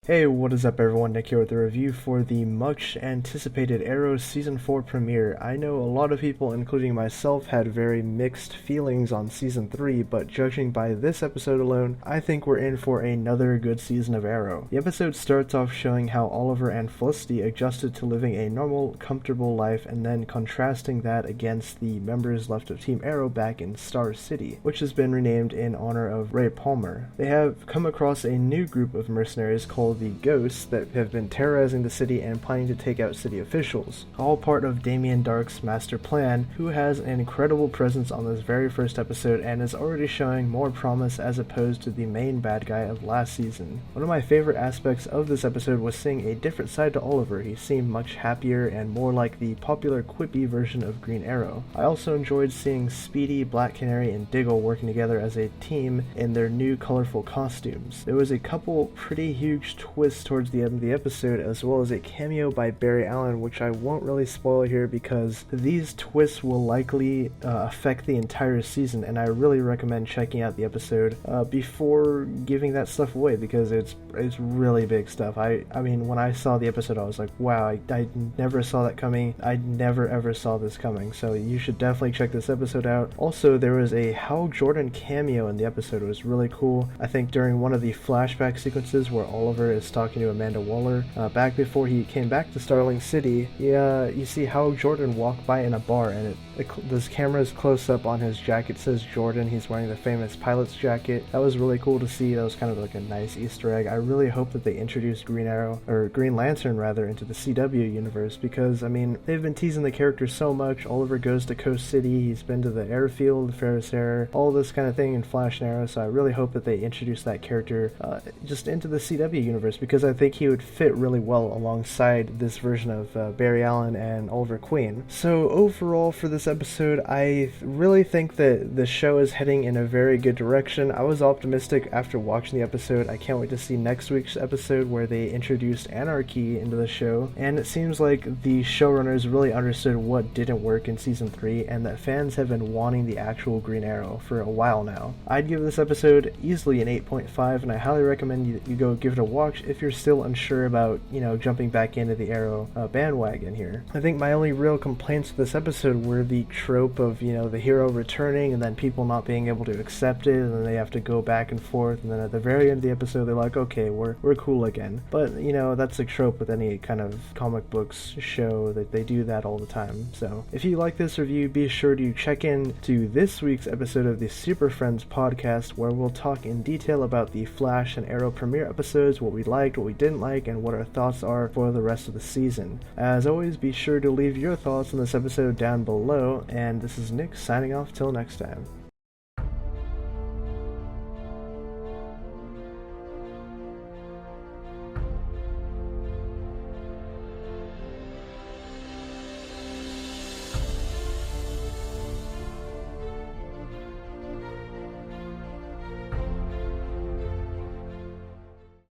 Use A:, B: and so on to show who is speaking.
A: Hey, what is up everyone, Nick here with a review for the much anticipated Arrow Season 4 premiere. I know a lot of people, including myself, had very mixed feelings on Season 3, but judging by this episode alone, I think we're in for another good season of Arrow. The episode starts off showing how Oliver and Felicity adjusted to living a normal, comfortable life, and then contrasting that against the members left of Team Arrow back in Star City, which has been renamed in honor of Ray Palmer. They have come across a new group of mercenaries called the Ghosts that have been terrorizing the city and planning to take out city officials, all part of Damien Darhk's master plan, who has an incredible presence on this very first episode and is already showing more promise as opposed to the main bad guy of last season. One of my favorite aspects of this episode was seeing a different side to Oliver. He seemed much happier and more like the popular quippy version of Green Arrow. I also enjoyed seeing Speedy, Black Canary, and Diggle working together as a team in their new colorful costumes. There was a couple pretty huge twists towards the end of the episode, as well as a cameo by Barry Allen, which I won't really spoil here because these twists will likely affect the entire season, and I really recommend checking out the episode before giving that stuff away because it's really big stuff. I mean, when I saw the episode, I was like, wow, I never saw that coming. I never ever saw this coming, so you should definitely check this episode out. Also, there was a Hal Jordan cameo in the episode. It was really cool. I think during one of the flashback sequences where Oliver is talking to Amanda Waller, back before he came back to Starling City, you see Hal Jordan walk by in a bar, and this camera is close up on his jacket. It says Jordan. He's wearing the famous pilot's jacket. That was really cool to see. That was kind of like a nice Easter egg. I really hope that they introduced Green Arrow, or Green Lantern rather, into the CW universe because, I mean, they've been teasing the character so much. Oliver goes to Coast City, he's been to the airfield, Ferris Air, all this kind of thing in Flash and Arrow, so I really hope that they introduce that character just into the CW universe because I think he would fit really well alongside this version of Barry Allen and Oliver Queen. So overall for this episode, I really think that the show is heading in a very good direction. I was optimistic after watching the episode. I can't wait to see next week's episode where they introduced Anarchy into the show, and it seems like the showrunners really understood what didn't work in season 3 and that fans have been wanting the actual Green Arrow for a while now. I'd give this episode easily an 8.5, and I highly recommend you go give it a watch if you're still unsure about, jumping back into the Arrow bandwagon here. I think my only real complaints with this episode were the trope of, the hero returning and then people not being able to accept it, and then they have to go back and forth, and then at the very end of the episode they're like, okay, we're cool again. But, that's a trope with any kind of comic books show, that they do that all the time. So if you like this review, be sure to check in to this week's episode of the Super Friends podcast, where we'll talk in detail about the Flash and Arrow premiere episodes, what we liked, what we didn't like, and what our thoughts are for the rest of the season. As always, be sure to leave your thoughts on this episode down below, and this is Nick signing off till next time.